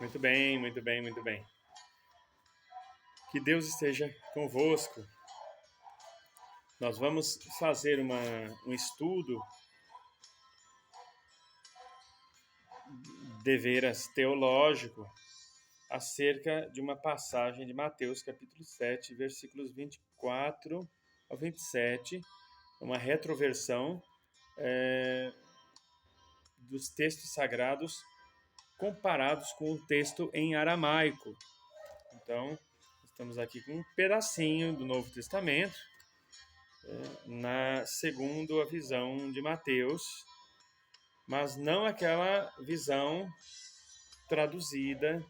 Muito bem, muito bem, muito bem. Que Deus esteja convosco. Nós vamos fazer um estudo deveras teológico acerca de uma passagem de Mateus, capítulo 7, versículos 24 ao 27, uma retroversão dos textos sagrados comparados com o texto em aramaico. Então, estamos aqui com um pedacinho do Novo Testamento, segundo a visão de Mateus, mas não aquela visão traduzida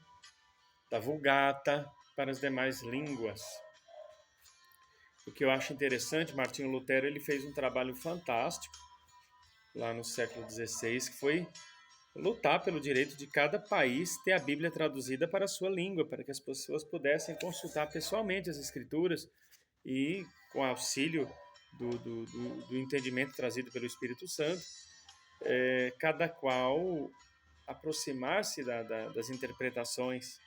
da Vulgata para as demais línguas. O que eu acho interessante, Martinho Lutero ele fez um trabalho fantástico lá no século XVI, que foi lutar pelo direito de cada país ter a Bíblia traduzida para a sua língua, para que as pessoas pudessem consultar pessoalmente as Escrituras e, com auxílio do entendimento trazido pelo Espírito Santo, cada qual aproximar-se das interpretações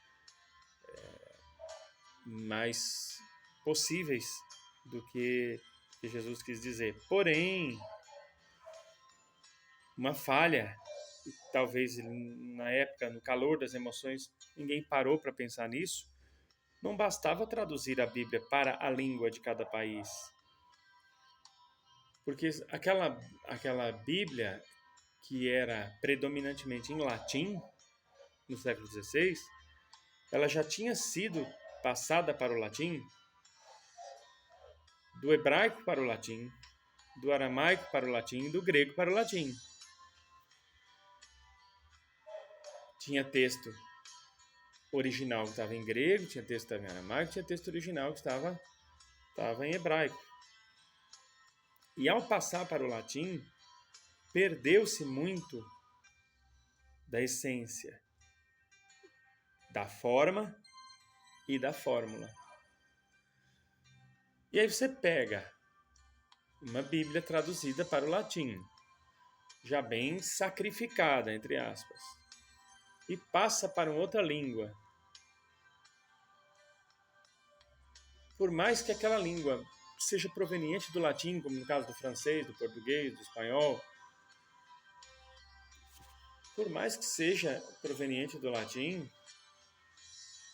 mais possíveis do que Jesus quis dizer. Porém, uma falha, talvez na época, no calor das emoções, ninguém parou para pensar nisso, não bastava traduzir a Bíblia para a língua de cada país. Porque aquela Bíblia que era predominantemente em latim, no século XVI, ela já tinha sido passada para o latim, do hebraico para o latim, do aramaico para o latim, do grego para o latim. Tinha texto original que estava em grego, tinha texto que estava em aramaico, tinha texto original que estava em hebraico. E ao passar para o latim, perdeu-se muito da essência, da forma e da fórmula. E aí você pega uma Bíblia traduzida para o latim, já bem sacrificada, entre aspas, e passa para uma outra língua. Por mais que aquela língua seja proveniente do latim, como no caso do francês, do português, do espanhol, por mais que seja proveniente do latim,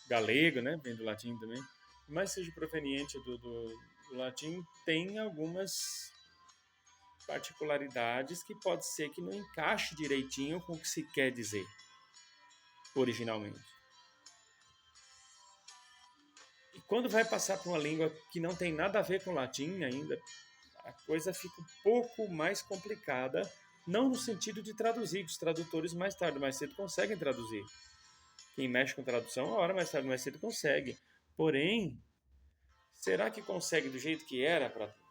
galego, né, vem do latim também, por mais que seja proveniente do latim, tem algumas particularidades que pode ser que não encaixe direitinho com o que se quer dizer originalmente. E quando vai passar para uma língua que não tem nada a ver com o latim ainda, a coisa fica um pouco mais complicada, não no sentido de traduzir, que os tradutores mais tarde ou mais cedo conseguem traduzir. Quem mexe com tradução, a hora mais tarde ou mais cedo consegue. Porém, será que consegue do jeito que era para todos?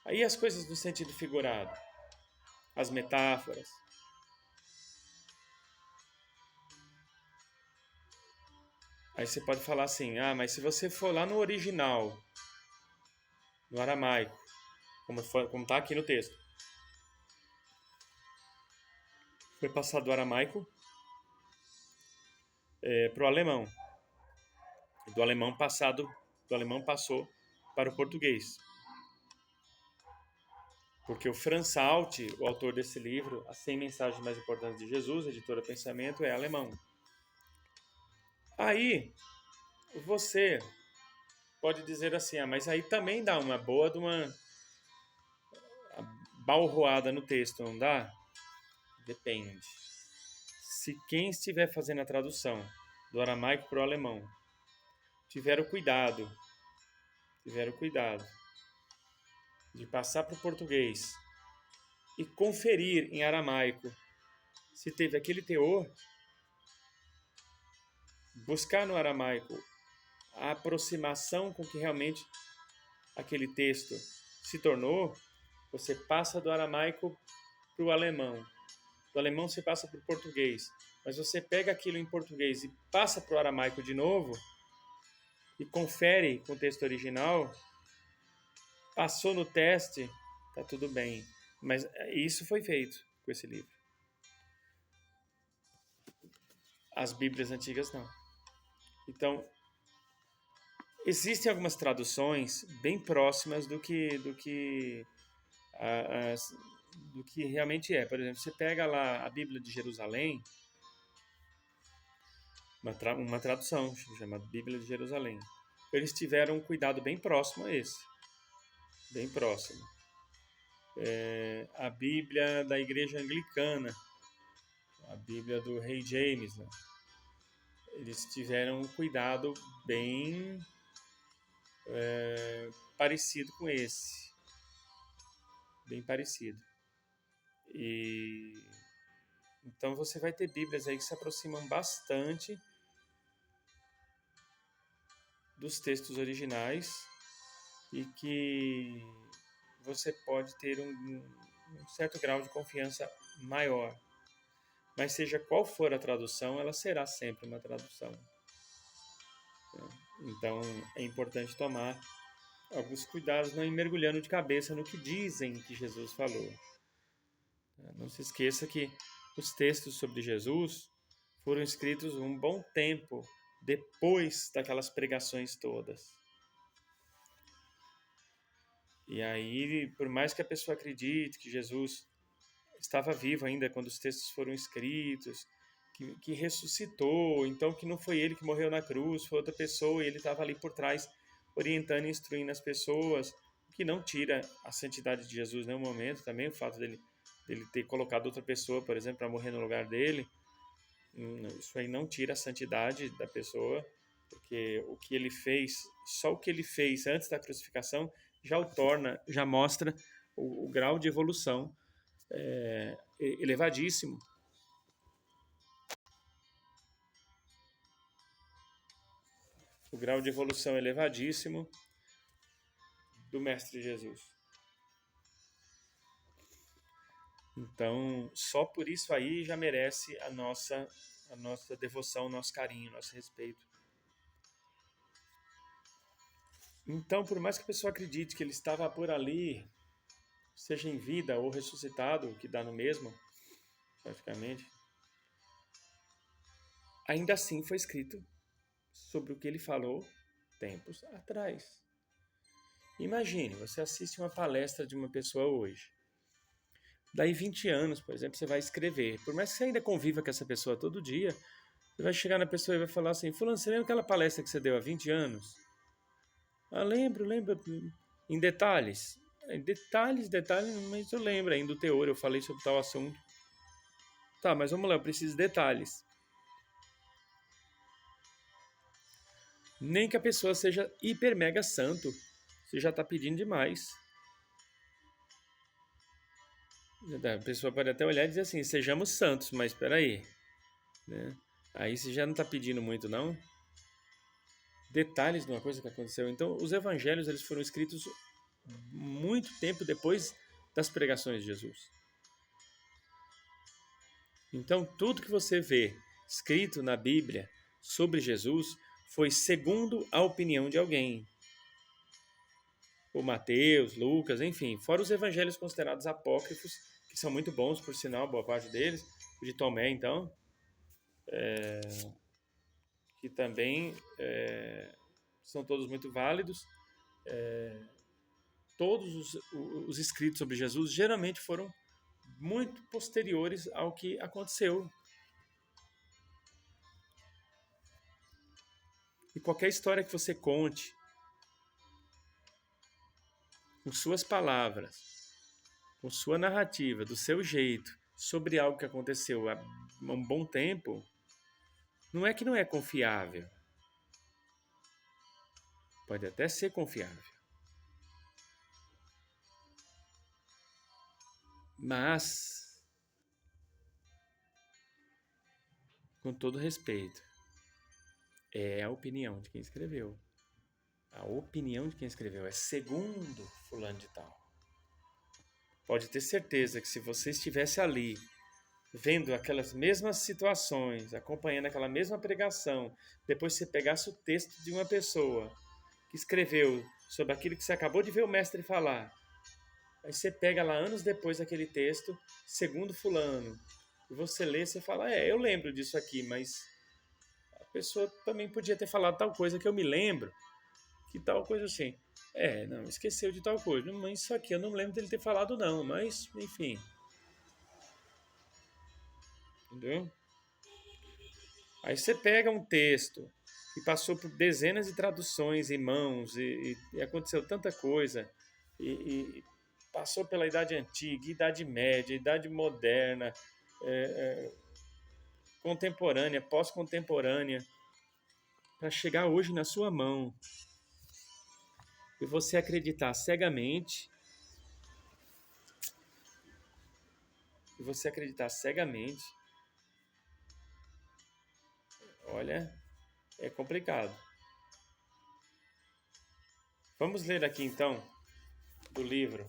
Aí as coisas no sentido figurado, as metáforas. Aí você pode falar assim, mas se você for lá no original, no aramaico, como está aqui no texto, foi passado do aramaico para o alemão. Do alemão passou para o português. Porque o Franz Alt, o autor desse livro, As 100 Mensagens Mais Importantes de Jesus, editora Pensamento, é alemão. Aí, você pode dizer assim, mas aí também dá uma boa de uma balroada no texto, não dá? Depende. Se quem estiver fazendo a tradução do aramaico para o alemão tiver o cuidado de passar para o português e conferir em aramaico se teve aquele teor, buscar no aramaico a aproximação com que realmente aquele texto se tornou, você passa do aramaico para o alemão. Do alemão você passa para o português. Mas você pega aquilo em português e passa para o aramaico de novo e confere com o texto original, passou no teste, tá tudo bem. Mas isso foi feito com esse livro. As Bíblias antigas não. Então, existem algumas traduções bem próximas do que realmente é. Por exemplo, você pega lá a Bíblia de Jerusalém, uma tradução chamada Bíblia de Jerusalém. Eles tiveram um cuidado bem próximo a esse. Bem próximo. A Bíblia da Igreja Anglicana, a Bíblia do Rei James, né? Eles tiveram um cuidado bem parecido com esse. Bem parecido. Então você vai ter Bíblias aí que se aproximam bastante dos textos originais e que você pode ter um certo grau de confiança maior. Mas seja qual for a tradução, ela será sempre uma tradução. Então é importante tomar alguns cuidados, não ir mergulhando de cabeça no que dizem que Jesus falou. Não se esqueça que os textos sobre Jesus foram escritos um bom tempo depois daquelas pregações todas. E aí, por mais que a pessoa acredite que Jesus estava vivo ainda quando os textos foram escritos, que ressuscitou, então que não foi ele que morreu na cruz, foi outra pessoa e ele estava ali por trás orientando e instruindo as pessoas, o que não tira a santidade de Jesus em nenhum momento, também o fato dele ter colocado outra pessoa, por exemplo, para morrer no lugar dele, isso aí não tira a santidade da pessoa, porque o que ele fez, só o que ele fez antes da crucificação já o torna, já mostra o grau de evolução elevadíssimo. O grau de evolução elevadíssimo do Mestre Jesus. Então, só por isso aí já merece a nossa devoção, o nosso carinho, o nosso respeito. Então, por mais que a pessoa acredite que ele estava por ali, seja em vida ou ressuscitado, que dá no mesmo, praticamente, ainda assim foi escrito sobre o que ele falou tempos atrás. Imagine, você assiste uma palestra de uma pessoa hoje. Daí 20 anos, por exemplo, você vai escrever. Por mais que você ainda conviva com essa pessoa todo dia, você vai chegar na pessoa e vai falar assim: Fulano, você lembra aquela palestra que você deu há 20 anos? Ah, lembro. Em detalhes. Em detalhes, mas eu lembro ainda do teor, eu falei sobre tal assunto. Tá, mas vamos lá, eu preciso de detalhes. Nem que a pessoa seja hiper mega santo, você já está pedindo demais. A pessoa pode até olhar e dizer assim, sejamos santos, mas espera aí, né? Aí você já não está pedindo muito, não? Detalhes de uma coisa que aconteceu. Então, os evangelhos eles foram escritos muito tempo depois das pregações de Jesus. Então, tudo que você vê escrito na Bíblia sobre Jesus foi segundo a opinião de alguém. O Mateus, Lucas, enfim, fora os evangelhos considerados apócrifos, que são muito bons, por sinal, boa parte deles, o de Tomé, então, que também são todos muito válidos. Todos os escritos sobre Jesus geralmente foram muito posteriores ao que aconteceu. E qualquer história que você conte, com suas palavras, com sua narrativa, do seu jeito, sobre algo que aconteceu há um bom tempo, não é que não é confiável. Pode até ser confiável. Mas, com todo respeito, é a opinião de quem escreveu. A opinião de quem escreveu é segundo fulano de tal. Pode ter certeza que se você estivesse ali, vendo aquelas mesmas situações, acompanhando aquela mesma pregação, depois você pegasse o texto de uma pessoa que escreveu sobre aquilo que você acabou de ver o mestre falar, aí você pega lá anos depois aquele texto, segundo fulano, e você lê, você fala, eu lembro disso aqui, mas pessoa também podia ter falado tal coisa que eu me lembro, que tal coisa assim. Não, esqueceu de tal coisa. Mas isso aqui eu não lembro dele ter falado não, mas enfim. Entendeu? Aí você pega um texto que passou por dezenas de traduções em mãos e aconteceu tanta coisa e passou pela Idade Antiga, Idade Média, Idade Moderna, contemporânea, pós-contemporânea, para chegar hoje na sua mão e você acreditar cegamente, olha, é complicado. Vamos ler aqui então do livro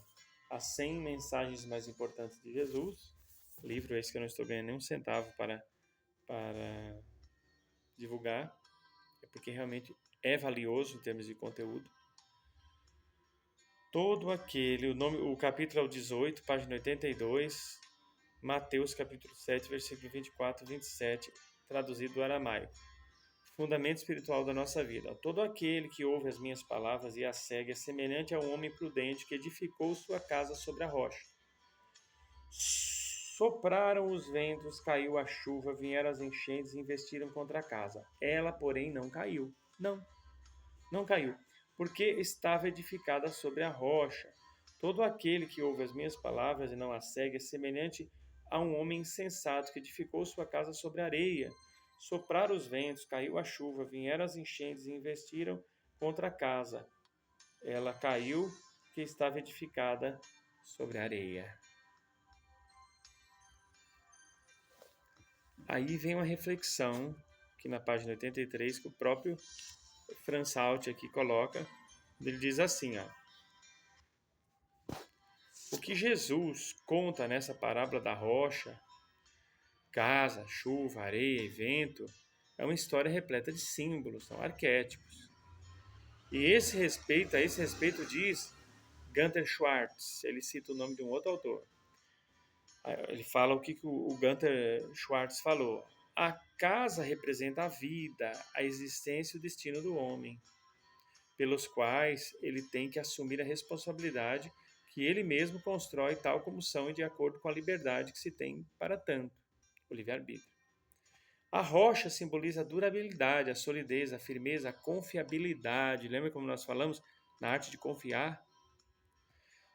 As 100 Mensagens Mais Importantes de Jesus. Livro esse que eu não estou ganhando nem um centavo para divulgar, é porque realmente é valioso em termos de conteúdo. Todo aquele, o capítulo é o 18, página 82, Mateus capítulo 7, versículo 24 e 27, traduzido do aramaico. Fundamento espiritual da nossa vida. Todo aquele que ouve as minhas palavras e as segue é semelhante a um homem prudente que edificou sua casa sobre a rocha. Sopraram os ventos, caiu a chuva, vieram as enchentes e investiram contra a casa. Ela, porém, não caiu. Não caiu, porque estava edificada sobre a rocha. Todo aquele que ouve as minhas palavras e não as segue é semelhante a um homem insensato que edificou sua casa sobre a areia. Sopraram os ventos, caiu a chuva, vieram as enchentes e investiram contra a casa. Ela caiu, que estava edificada sobre a areia. Aí vem uma reflexão, que na página 83, que o próprio Franz Alt aqui coloca. Ele diz assim, o que Jesus conta nessa parábola da rocha, casa, chuva, areia e vento, é uma história repleta de símbolos, são arquétipos. E a esse respeito diz Gunther Schwartz, ele cita o nome de um outro autor. Ele fala o que o Gunther Schwartz falou. A casa representa a vida, a existência e o destino do homem, pelos quais ele tem que assumir a responsabilidade que ele mesmo constrói tal como são e de acordo com a liberdade que se tem para tanto, o livre-arbítrio. A rocha simboliza a durabilidade, a solidez, a firmeza, a confiabilidade. Lembra como nós falamos na arte de confiar?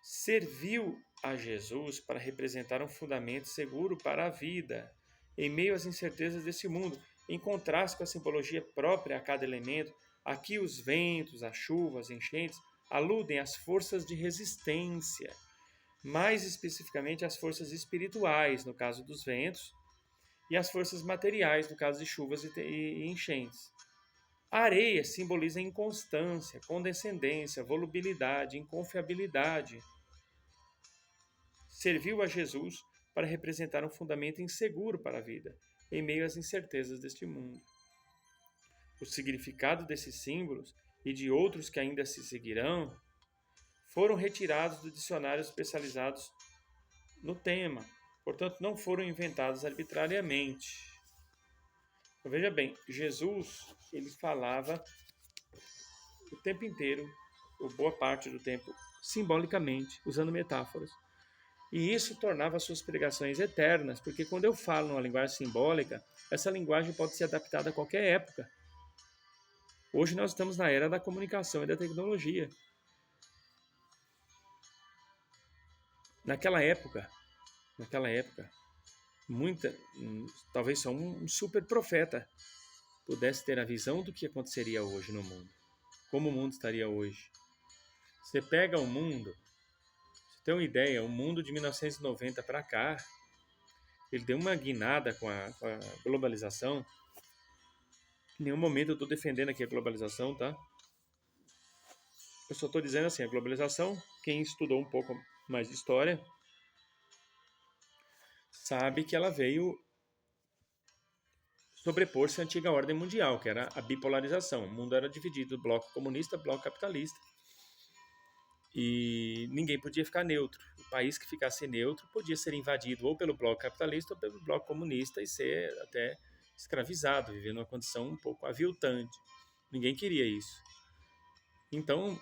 Serviu a Jesus para representar um fundamento seguro para a vida, em meio às incertezas desse mundo, em contraste com a simbologia própria a cada elemento. Aqui os ventos, a chuva, as enchentes aludem às forças de resistência, mais especificamente às forças espirituais, no caso dos ventos, e às forças materiais, no caso de chuvas e enchentes. A areia simboliza inconstância, condescendência, volubilidade, inconfiabilidade. Serviu a Jesus para representar um fundamento inseguro para a vida, em meio às incertezas deste mundo. O significado desses símbolos e de outros que ainda se seguirão foram retirados dos dicionários especializados no tema, portanto não foram inventados arbitrariamente. Então, veja bem, Jesus ele falava o tempo inteiro, ou boa parte do tempo, simbolicamente, usando metáforas. E isso tornava suas pregações eternas, porque quando eu falo numa linguagem simbólica, essa linguagem pode ser adaptada a qualquer época. Hoje nós estamos na era da comunicação e da tecnologia. Naquela época, talvez só um super profeta pudesse ter a visão do que aconteceria hoje no mundo. Como o mundo estaria hoje. Você pega o mundo, você tem uma ideia, o mundo de 1990 para cá, ele deu uma guinada com a globalização. Em nenhum momento eu estou defendendo aqui a globalização, tá? Eu só estou dizendo assim, a globalização, quem estudou um pouco mais de história, sabe que ela veio sobrepor-se à antiga ordem mundial, que era a bipolarização. O mundo era dividido, bloco comunista, bloco capitalista. E ninguém podia ficar neutro. O país que ficasse neutro podia ser invadido ou pelo bloco capitalista ou pelo bloco comunista e ser até escravizado, vivendo uma condição um pouco aviltante. Ninguém queria isso. Então,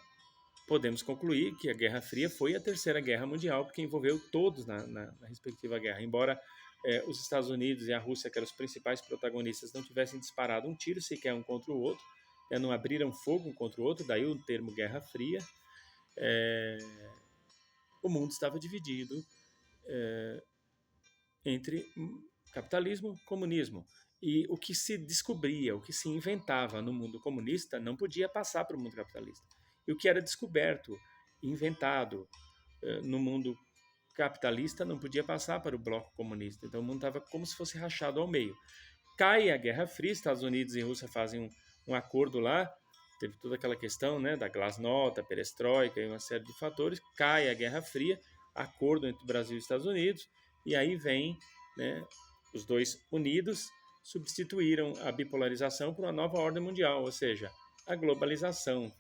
podemos concluir que a Guerra Fria foi a terceira guerra mundial, porque envolveu todos na respectiva guerra. Embora os Estados Unidos e a Rússia, que eram os principais protagonistas, não tivessem disparado um tiro sequer um contra o outro, não abriram fogo um contra o outro, daí o termo Guerra Fria, o mundo estava dividido entre capitalismo e comunismo. E o que se descobria, o que se inventava no mundo comunista não podia passar para o mundo capitalista. E o que era descoberto, inventado no mundo capitalista não podia passar para o bloco comunista. Então o mundo estava como se fosse rachado ao meio. Cai a Guerra Fria, Estados Unidos e Rússia fazem um acordo lá, teve toda aquela questão, né, da glasnost, perestroika e uma série de fatores. Cai a Guerra Fria, acordo entre o Brasil e os Estados Unidos, e aí vem, né, os dois unidos substituíram a bipolarização por uma nova ordem mundial, ou seja, a globalização,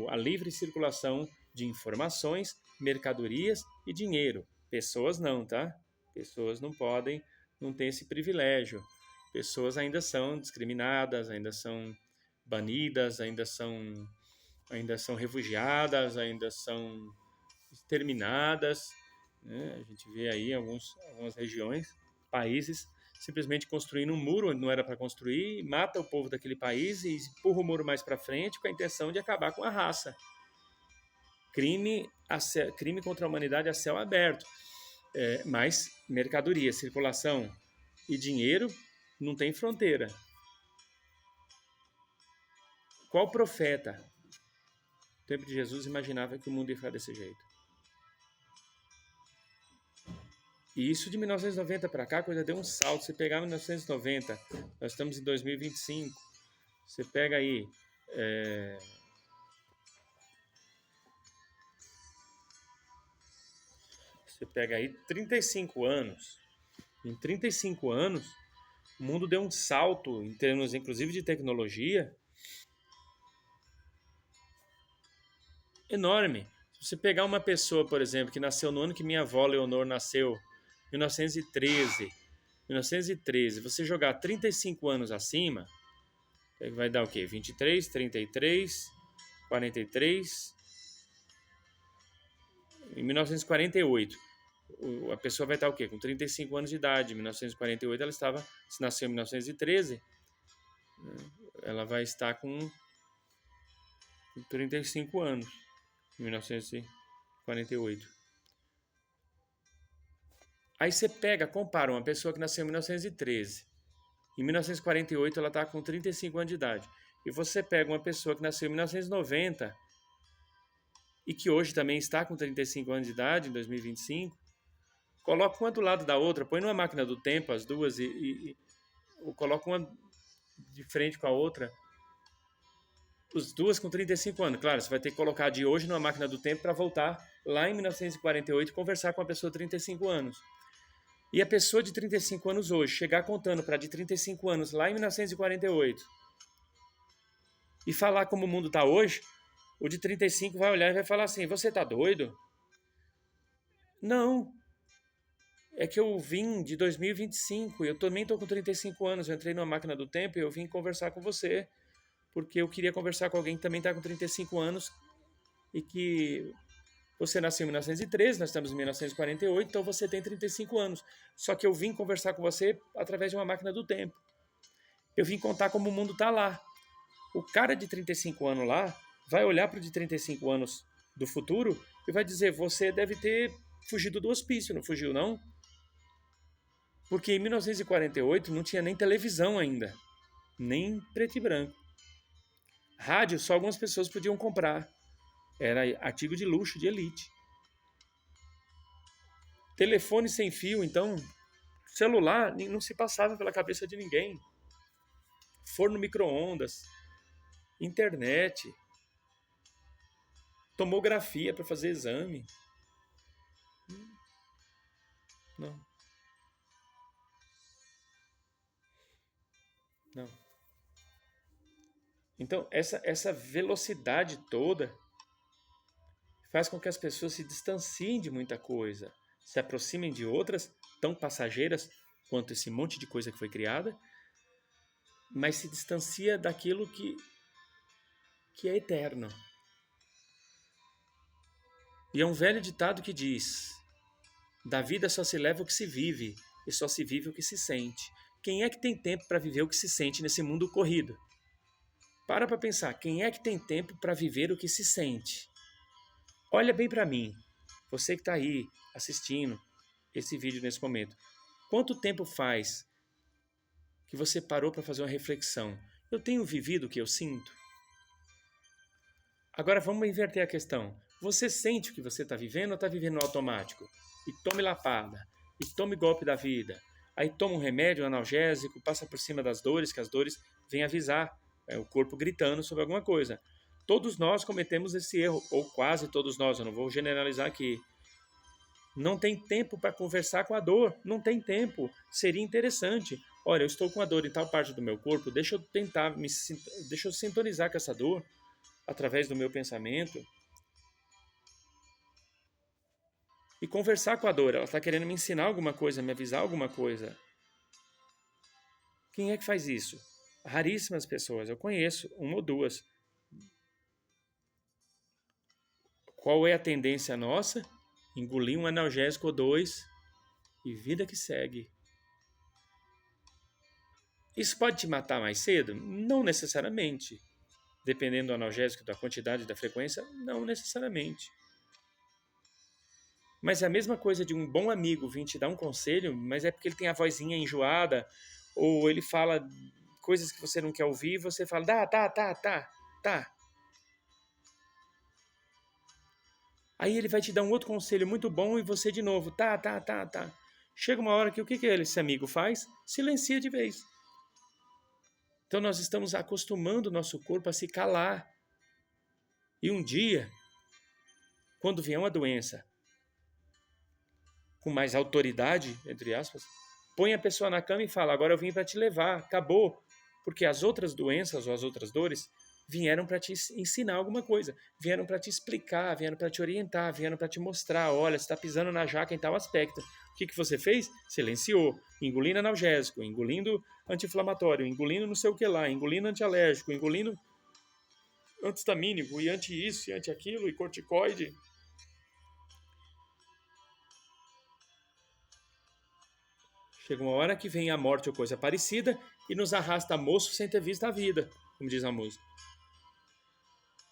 a livre circulação de informações, mercadorias e dinheiro. Pessoas não, tá? Pessoas não podem, não têm esse privilégio. Pessoas ainda são discriminadas, ainda são banidas, ainda são refugiadas, ainda são exterminadas. Né? A gente vê aí algumas regiões, países, simplesmente construindo um muro onde não era para construir, mata o povo daquele país e empurra o muro mais para frente com a intenção de acabar com a raça. Crime contra a humanidade a céu aberto. Mas mercadoria, circulação e dinheiro não tem fronteira. Qual profeta, no tempo de Jesus, imaginava que o mundo ia ficar desse jeito? E isso de 1990 para cá, a coisa deu um salto. Você pegar 1990, nós estamos em 2025, você pega aí... Você pega aí 35 anos. Em 35 anos, o mundo deu um salto, em termos inclusive de tecnologia, enorme. Se você pegar uma pessoa, por exemplo, que nasceu no ano que minha avó Leonor nasceu, 1913, você jogar 35 anos acima, vai dar o quê? 23, 33, 43... Em 1948, a pessoa vai estar o quê? Com 35 anos de idade. Em 1948 ela estava, se nasceu em 1913, ela vai estar com 35 anos, em 1948. Aí você compara uma pessoa que nasceu em 1913, em 1948 ela está com 35 anos de idade. E você pega uma pessoa que nasceu em 1990 e que hoje também está com 35 anos de idade, em 2025, coloca uma do lado da outra, põe numa máquina do tempo as duas ou coloca uma de frente com a outra, as duas com 35 anos. Claro, você vai ter que colocar de hoje numa máquina do tempo para voltar lá em 1948 e conversar com a pessoa de 35 anos. E a pessoa de 35 anos hoje chegar contando para de 35 anos lá em 1948 e falar como o mundo está hoje, o de 35 vai olhar e vai falar assim: você está doido? Não. É que eu vim de 2025 e eu também estou com 35 anos. Eu entrei numa máquina do tempo e eu vim conversar com você porque eu queria conversar com alguém que também está com 35 anos e que você nasceu em 1913, nós estamos em 1948, então você tem 35 anos. Só que eu vim conversar com você através de uma máquina do tempo. Eu vim contar como o mundo está lá. O cara de 35 anos lá vai olhar para o de 35 anos do futuro e vai dizer: você deve ter fugido do hospício, não fugiu não? Porque em 1948 não tinha nem televisão ainda, nem preto e branco. Rádio só algumas pessoas podiam comprar. Era artigo de luxo, de elite. Telefone sem fio, então, celular não se passava pela cabeça de ninguém. Forno micro-ondas, internet, tomografia para fazer exame. Não. Não. Então, essa velocidade toda faz com que as pessoas se distanciem de muita coisa, se aproximem de outras tão passageiras quanto esse monte de coisa que foi criada, mas se distancia daquilo que é eterno. E é um velho ditado que diz: da vida só se leva o que se vive, e só se vive o que se sente. Quem é que tem tempo para viver o que se sente nesse mundo corrido? Para pensar, quem é que tem tempo para viver o que se sente? Olha bem para mim, você que está aí assistindo esse vídeo nesse momento. Quanto tempo faz que você parou para fazer uma reflexão? Eu tenho vivido o que eu sinto? Agora vamos inverter a questão. Você sente o que você está vivendo ou está vivendo no automático? E tome lapada, e tome golpe da vida. Aí toma um remédio, um analgésico, passa por cima das dores, que as dores vêm avisar. É o corpo gritando sobre alguma coisa. Todos nós cometemos esse erro, ou quase todos nós, eu não vou generalizar aqui. Não tem tempo para conversar com a dor, não tem tempo. Seria interessante. Olha, eu estou com a dor em tal parte do meu corpo, deixa eu sintonizar com essa dor através do meu pensamento e conversar com a dor. Ela está querendo me ensinar alguma coisa, me avisar alguma coisa. Quem é que faz isso? Raríssimas pessoas. Eu conheço uma ou duas. Qual é a tendência nossa? Engolir um analgésico ou dois e vida que segue. Isso pode te matar mais cedo? Não necessariamente. Dependendo do analgésico, da quantidade, da frequência, não necessariamente. Mas é a mesma coisa de um bom amigo vir te dar um conselho, mas é porque ele tem a vozinha enjoada, ou ele fala coisas que você não quer ouvir, e você fala, tá. Aí ele vai te dar um outro conselho muito bom e você de novo, tá. Chega uma hora que o que esse amigo faz? Silencia de vez. Então nós estamos acostumando o nosso corpo a se calar. E um dia, quando vier uma doença com mais autoridade, entre aspas, põe a pessoa na cama e fala, agora eu vim para te levar, acabou. Porque as outras doenças ou as outras dores vieram para te ensinar alguma coisa, vieram para te explicar, vieram para te orientar, vieram para te mostrar, olha, você está pisando na jaca em tal aspecto. O que você fez? Silenciou, engolindo analgésico, engolindo anti-inflamatório, engolindo não sei o que lá, engolindo antialérgico, engolindo antistamínico, e anti isso, e anti aquilo, e corticoide. Chega uma hora que vem a morte ou coisa parecida e nos arrasta moço sem ter visto a vida, como diz a música.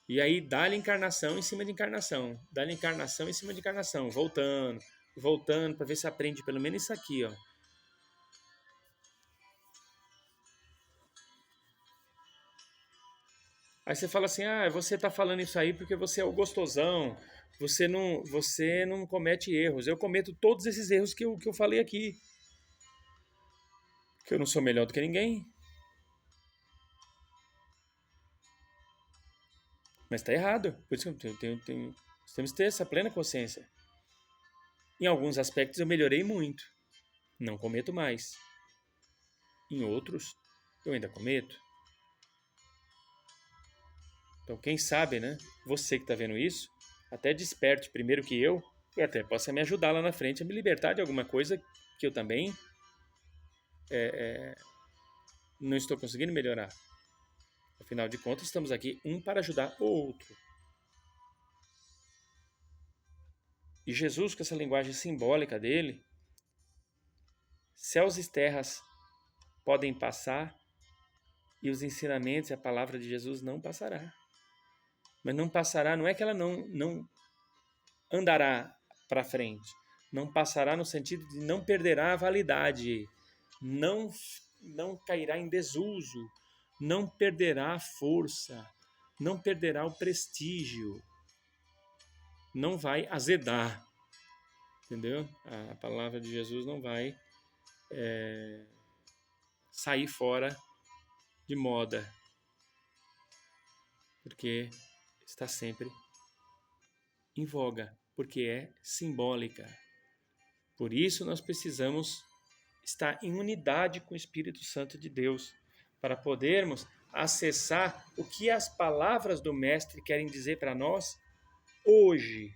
E aí dá-lhe encarnação em cima de encarnação, dá-lhe encarnação em cima de encarnação, voltando para ver se aprende pelo menos isso aqui, ó. Aí você fala assim, você tá falando isso aí porque você é o gostosão, você não comete erros. Eu cometo todos esses erros que eu falei aqui. Que eu não sou melhor do que ninguém. Mas tá errado. Por isso que temos que ter essa plena consciência. Em alguns aspectos eu melhorei muito. Não cometo mais. Em outros, eu ainda cometo. Então, quem sabe, né? Você que está vendo isso, até desperte primeiro que eu, e até possa me ajudar lá na frente a me libertar de alguma coisa que eu também não estou conseguindo melhorar. Afinal de contas, estamos aqui um para ajudar o outro. E Jesus, com essa linguagem simbólica dele, céus e terras podem passar e os ensinamentos e a palavra de Jesus não passará. Mas não passará, não é que ela não andará para frente. Não passará no sentido de não perderá a validade, não cairá em desuso, não perderá a força, não perderá o prestígio, não vai azedar, entendeu? A palavra de Jesus não vai sair fora de moda, porque está sempre em voga, porque é simbólica. Por isso nós precisamos estar em unidade com o Espírito Santo de Deus, para podermos acessar o que as palavras do Mestre querem dizer para nós hoje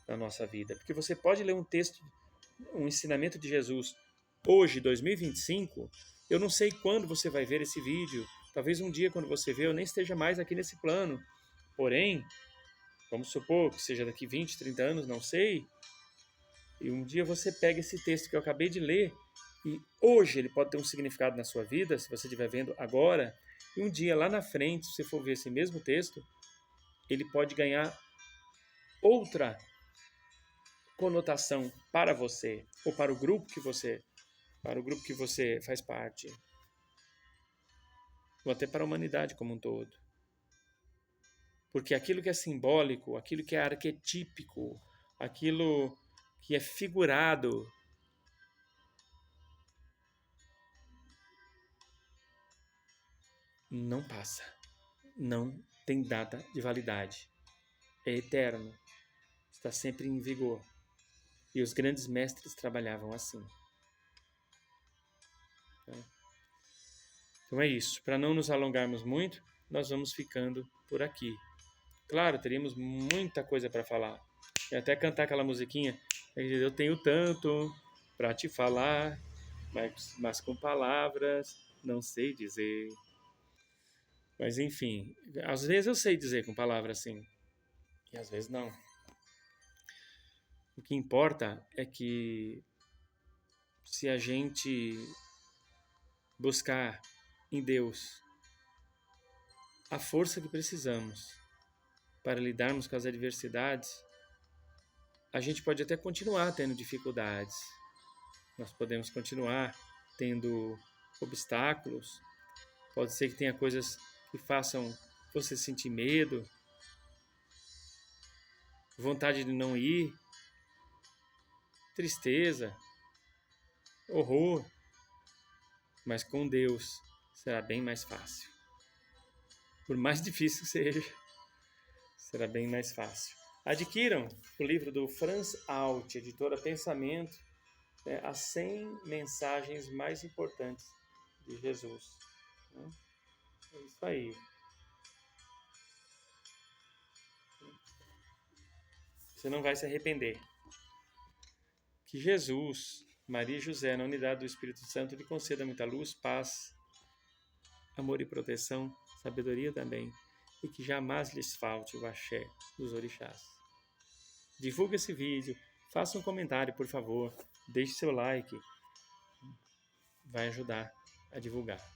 na nossa vida. Porque você pode ler um texto, um ensinamento de Jesus hoje, 2025, Eu não sei quando você vai ver esse vídeo. Talvez um dia, quando você vê, eu nem esteja mais aqui nesse plano. Porém, vamos supor que seja daqui 20, 30 anos, não sei. E um dia você pega esse texto que eu acabei de ler e hoje ele pode ter um significado na sua vida, se você estiver vendo agora. E um dia, lá na frente, se você for ver esse mesmo texto, ele pode ganhar outra conotação para você ou para o grupo que você faz parte, ou até para a humanidade como um todo. Porque aquilo que é simbólico, aquilo que é arquetípico, aquilo que é figurado, não passa. Não tem data de validade. É eterno. Está sempre em vigor. E os grandes mestres trabalhavam assim. Então é isso. Para não nos alongarmos muito, nós vamos ficando por aqui. Claro, teríamos muita coisa para falar. E até cantar aquela musiquinha. Eu tenho tanto para te falar, mas com palavras não sei dizer. Mas enfim, às vezes eu sei dizer com palavras assim. E às vezes não. O que importa é que se a gente buscar em Deus a força que precisamos para lidarmos com as adversidades, a gente pode até continuar tendo dificuldades. Nós podemos continuar tendo obstáculos. Pode ser que tenha coisas que façam você sentir medo, vontade de não ir, tristeza, horror. Mas com Deus será bem mais fácil. Por mais difícil que seja, será bem mais fácil. Adquiram o livro do Franz Alt, editora Pensamento, as 100 mensagens mais importantes de Jesus. É isso aí. Você não vai se arrepender. Que Jesus, Maria e José, na unidade do Espírito Santo, lhe conceda muita luz, paz, amor e proteção, sabedoria também, e que jamais lhes falte o axé dos orixás. Divulgue esse vídeo, faça um comentário, por favor, deixe seu like, vai ajudar a divulgar.